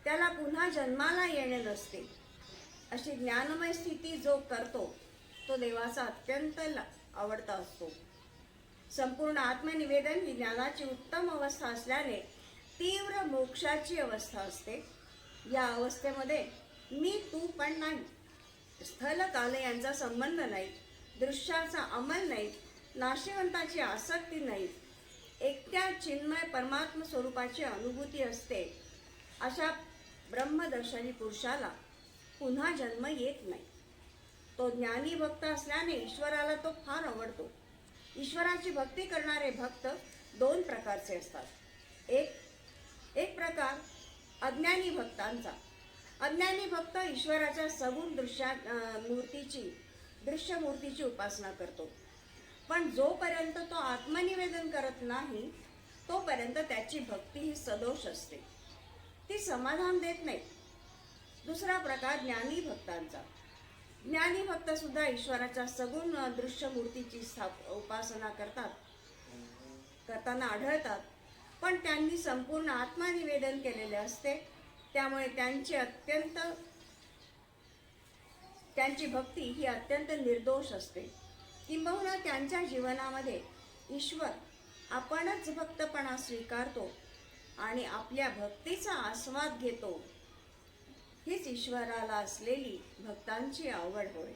त्याला पुन्हा जन्माला येणे नसते. अशी ज्ञानमय स्थिती जो करतो तो देवाचा अत्यंत आवडता असतो. संपूर्ण आत्मनिवेदन ही ज्ञानाची उत्तम अवस्था असल्याने तीव्र मोक्षाची अवस्था असते. या अवस्थेमध्ये मी तू पण नाही, स्थल काल यांचा संबंध नाही, दृश्याचा अंमल नाही, नाशिवंताची आसक्ती नाही, एकट्या चिन्मय परमात्म स्वरूपाची अनुभूती असते. अशा ब्रह्मदर्शनी पुरुषाला पुन्हा जन्म येत नाही. तो ज्ञानी भक्त असल्याने ईश्वराला तो फार आवडतो. ईश्वराची भक्ती करणारे भक्त दोन प्रकारचे असतात. एक प्रकार अज्ञानी भक्तांचा. अज्ञानी भक्त ईश्वराच्या सगुण दृश्य मूर्तीची उपासना करतो. पण जोपर्यंत तो आत्मनिवेदन करत नाही तोपर्यंत त्याची भक्ती ही सदोष असते, ती समाधान देत नाही. दुसरा प्रकार ज्ञानी भक्तांचा. ज्ञानी भक्त सुद्धा ईश्वराच्या सगुण दृश्य मूर्तीची उपासना करताना आढळतात, पण त्यांनी संपूर्ण आत्मनिवेदन केलेले असते. त्यामुळे त्यांची भक्ती ही अत्यंत निर्दोष असते. किंबहुना त्यांच्या जीवनामध्ये ईश्वर आपणच भक्तपणा स्वीकारतो आणि आपल्या भक्तीचा आस्वाद घेतो. हीच ईश्वराला असलेली भक्तांची आवड होय.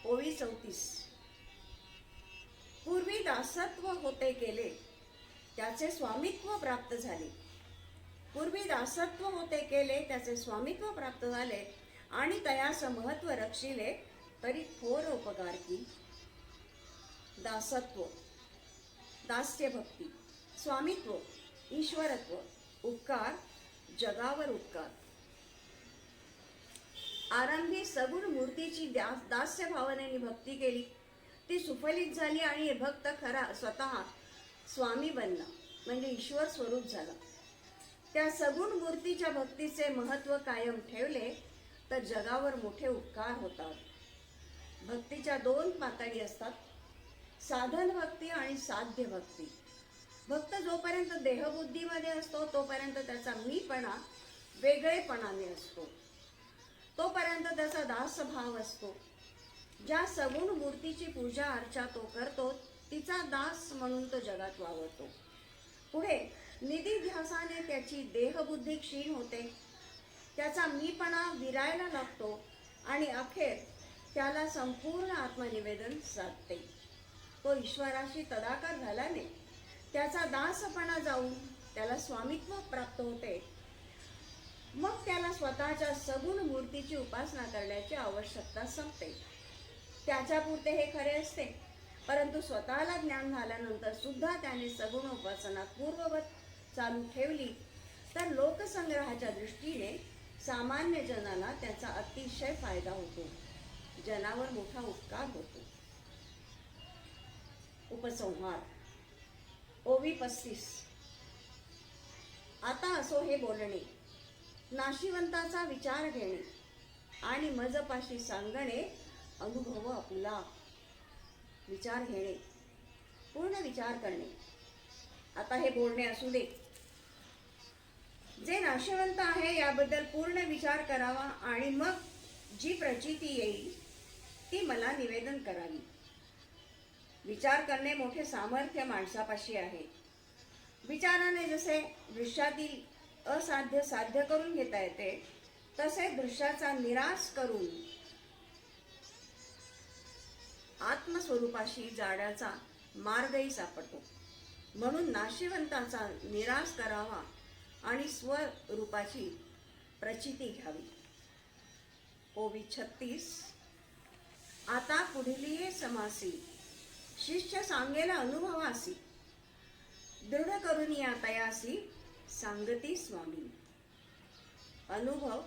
ओवी 34. पूर्वी दासत्व होते केले त्याचे स्वामित्व प्राप्त झाले. पूर्वी दासत्व होते केले त्याचे स्वामित्व प्राप्त झाले आणि तयास महत्व रक्षिले तरी थोर उपकार की. दासत्व, दास्य भक्ती, स्वामित्व, ईश्वरत्व, उपकार, जगावर उपकार. आरंभी सगुण मूर्तीची दास्य भावनेने भक्ती केली, ती सुफलित झाली आणि हे भक्त खरा स्वतः स्वामी बनला म्हणजे ईश्वर स्वरूप झाला. त्या सगुण मूर्तीच्या भक्तीचे महत्व कायम ठेवले तर जगावर मोठे उपकार होतात. भक्तीच्या दोन पातळी असतात, साधन भक्ती आणि साध्य भक्ती. भक्त जोपर्यंत देहबुद्धीमध्ये असतो तोपर्यंत त्याचा मीपणा वेगळेपणाने असतो, तोपर्यंत त्याचा दासभाव असतो. ज्या सगुण मूर्तीची पूजा अर्चा तो करतो तिचा दास म्हणून तो जगात वावरतो. पुढे निधी ध्यासाने त्याची देहबुद्धी क्षीण होते, त्याचा मीपणा विरायला लागतो आणि अखेर त्याला संपूर्ण आत्मनिवेदन साधते. तो ईश्वराशी तदाकार झाल्याने त्याचा दासपणा जाऊन त्याला स्वामित्व प्राप्त होते. मग त्याला स्वतःच्या सगुण मूर्तीची उपासना करण्याची आवश्यकता संपते. त्याच्यापुरते हे खरे असते, परंतु स्वतःला ज्ञान झाल्यानंतर सुद्धा त्याने सगुण उपासना पूर्ववत चालू ठेवली तर लोकसंग्रहाच्या दृष्टीने सामान्य जनाला त्याचा अतिशय फायदा होतो, जनावर मोठा उपकार होतो. उपसंहार. ओवी 35. आता असो हे बोलणे, नाशिवंताचा विचार घेणे आणि मजपाशी सांगणे अनुभव आपला. विचार घेणे, पूर्ण विचार करणे. आता हे बोलणे असू दे. जे नाशिवंत आहे याबद्दल पूर्ण विचार करावा आणि मग जी प्रचिती येईल ती मला निवेदन करावी. विचार करणे मोठे सामर्थ्य माणसापाशी आहे. विचाराने जसे दृश्यातील असाध्य साध्य करून घेता येते तसे दृश्याचा निराश करून आत्मस्वरूपाशी जाण्याचा मार्गही सापडतो. म्हणून नाशिवंताचा निराश करावा आणि स्वरूपाची प्रचिती घ्यावी. ओवी 36. आता पुढली समासी शिष्य सांगेल अनुभवासी, दृढ करून या तयासी सांगती स्वामी. अनुभव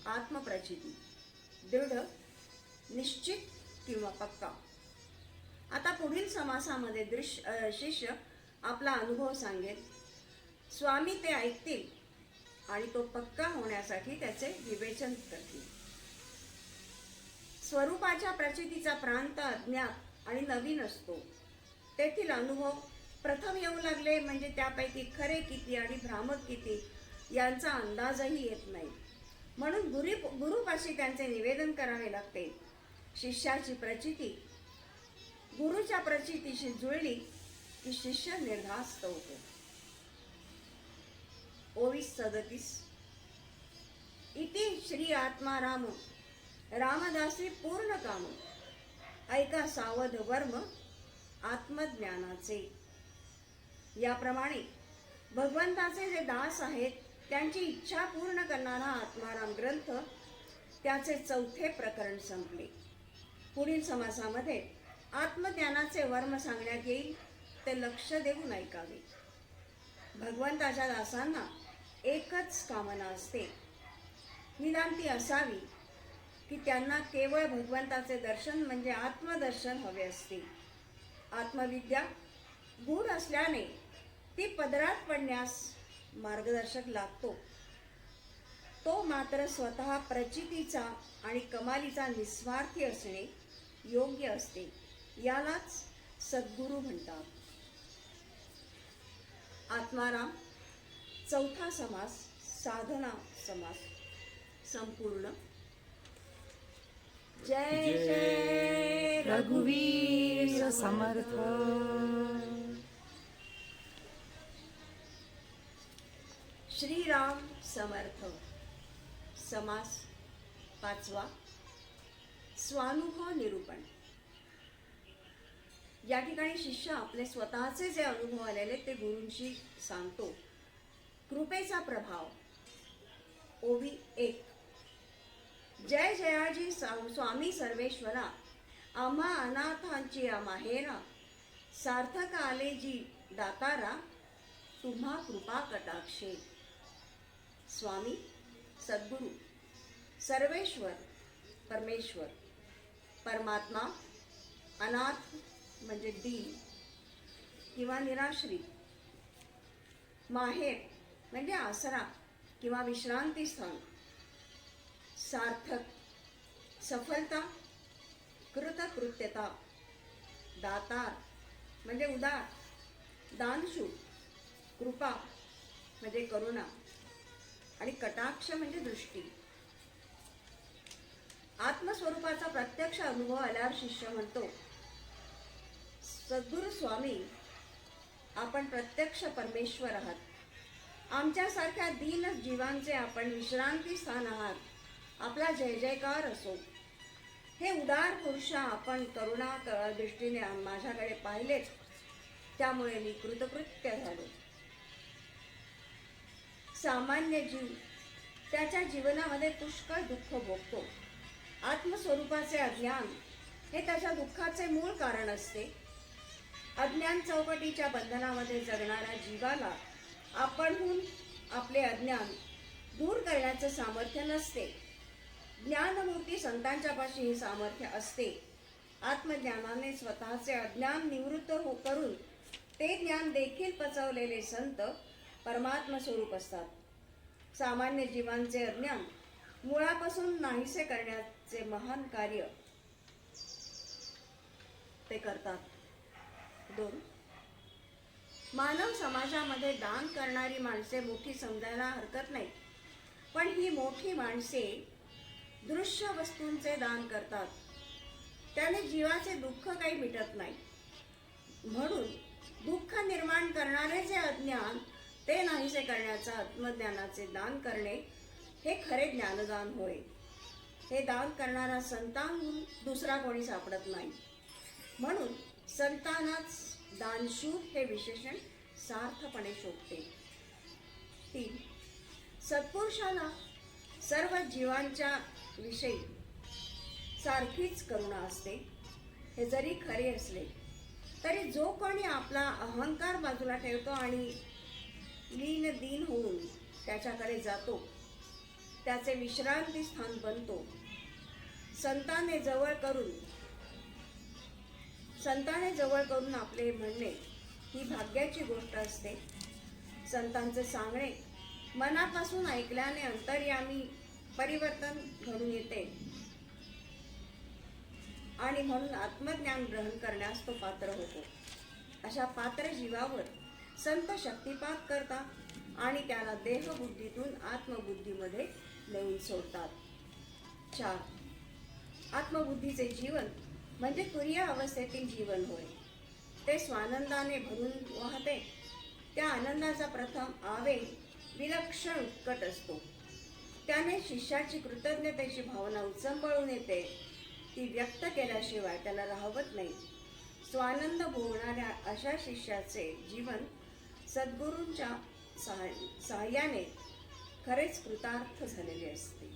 आत्मप्रचिती, दृढ निश्चित किंवा पक्का. आता पुढील समासामध्ये शिष्य आपला अनुभव सांगेल, स्वामी ते ऐकतील आणि तो पक्का होण्यासाठी त्याचे विवेचन करतील. स्वरूपाच्या प्रचितीचा प्रांत अज्ञात आणि नवीन असतो. तेथील अनुभव प्रथम येऊ लागले म्हणजे त्यापैकी खरे किती आणि भ्रामक किती यांचा अंदाजही येत नाही. म्हणून गुरुपाशी त्यांचे निवेदन करावे लागते. शिष्याची प्रचिती गुरुच्या प्रचितीशी जुळली की शिष्य निर्धास्त होतो. ओवी 37. इति श्री आत्माराम रामदासी पूर्ण काम, ऐका सावध वर्म आत्मज्ञानाचे. याप्रमाणे भगवंताचे जे दास आहेत त्यांची इच्छा पूर्ण करणारा आत्माराम ग्रंथ त्याचे 4थे प्रकरण संपले. पुढील समासामध्ये आत्मज्ञानाचे वर्म सांगण्यात येईल, ते लक्ष देऊन ऐकावे. भगवंताच्या दासांना एकच कामना असते, निदान ती असावी की त्यांना केवळ भगवंताचे दर्शन म्हणजे आत्मदर्शन हवे असते. आत्मविद्या गूढ असल्याने ती पदरात पडण्यास मार्गदर्शक लागतो. तो मात्र स्वतः प्रचितीचा आणि कमालीचा निस्वार्थी असणे योग्य असते. यालाच सद्गुरू म्हणतात. आत्माराम 4था समास साधना समास संपूर्ण. जय जय रघुवीर समर्थ. श्रीराम समर्थ. समास 5वा स्वानुभव निरूपण. या ठिकाणी शिष्य आपले स्वतःचे जे अनुभव आलेले ते गुरूंशी सांगतो. कृपेचा प्रभाव. ओवी 1. जय जयाजी स्वामी सर्वेश्वरा, आम्हा अनाथांची माहेरा, सार्थक आले जी दातारा, तुम्हा कृपा कटाक्षे. स्वामी सद्गुरु सर्वेश्वर परमेश्वर, परमात्मा अनाथ म्हणजे दीन किंवा निराश्रित, माहेर म्हणजे आसरा किंवा विश्रांती स्थान, सार्थक सफलता कृतकृत्यता, दातार म्हणजे उदार, दानशूर कृपा म्हणजे करुणा आणि कटाक्ष म्हणजे दृष्टी. आत्मस्वरूपाचा प्रत्यक्ष अनुभव आल्यावर शिष्य म्हणतो, सद्गुरु स्वामी आपण प्रत्यक्ष परमेश्वर आहात. आमच्यासारख्या दीन जीवांचे आपण विश्रांती स्थान आहात. आपला जय जयकार असो. हे उदार पुरुषा आपण करुणा दृष्टीने माझ्याकडे पाहिलेच, त्यामुळे मी कृतकृत्य झालो. सामान्य जीव त्याच्या जीवनामध्ये पुष्कळ दुःख भोगतो. आत्मस्वरूपाचे अज्ञान हे त्याच्या दुःखाचे मूळ कारण असते. अज्ञान चौकटीच्या बंधनामध्ये जगणाऱ्या जीवाला आपणहून आपले अज्ञान दूर करण्याचं सामर्थ्य नसते. ज्ञानमूर्ती संतांच्या पाशी हे सामर्थ्य असते. आत्मज्ञानाने स्वतःचे अज्ञान निवृत्त करून ते ज्ञान देखील पचवलेले संत परमात्म स्वरूप असतात. सामान्य जीवांचे अज्ञान मुळापासून नाहीसे करण्याचे महान कार्य ते करतात. 2. मानव समाजामध्ये दान करणारी माणसे मोठी समजायला हरकत नाही, पण ही मोठी माणसे दृश्य वस्तूंचे दान करतात. त्याने जीवाचे दुःख काही मिटत नाही. म्हणून दुःख निर्माण करणारे जे अज्ञान ते नाहीसे करण्याचा आत्मज्ञानाचे दान करणे हे खरे ज्ञानदान होय. हे दान करणारा संतांहून दुसरा कोणी सापडत नाही. म्हणून संतांनाच दानशूर हे विशेषण सार्थपणे शोभते. 3. सत्पुरुषाला सर्व जीवांच्या विषयी सारखीच करुणा असते. हे जरी खरे असले तरी जो कोणी आपला अहंकार बाजूला ठेवतो आणि लीन दीन होऊन त्याच्याकडे जातो, त्याचे विश्रांती स्थान बनतो. संताने जवळ करून आपले म्हणणे ही भाग्याची गोष्ट असते. संतांचे सांगणे मनापासून ऐकल्याने अंतर्यामी परिवर्तन घडून येते आणि म्हणून आत्मज्ञान ग्रहण करण्यास तो पात्र होतो. अशा पात्र जीवावर संत शक्तिपात करतात आणि त्याला देहबुद्धीतून आत्मबुद्धीमध्ये नेऊन सोडतात. 4. आत्मबुद्धीचे जीवन म्हणजे तुरीय अवस्थेतील जीवन होय. ते स्वानंदाने भरून वाहते. त्या आनंदाचा प्रथम आवेग विलक्षण उत्कट असतो. त्याने शिष्याची कृतज्ञतेची भावना उचंबळून येते. ती व्यक्त केल्याशिवाय त्याला राहवत नाही. स्वानंद भोगणाऱ्या अशा शिष्याचे जीवन सद्गुरूंच्या सहाय्याने खरेच कृतार्थ झालेले असते.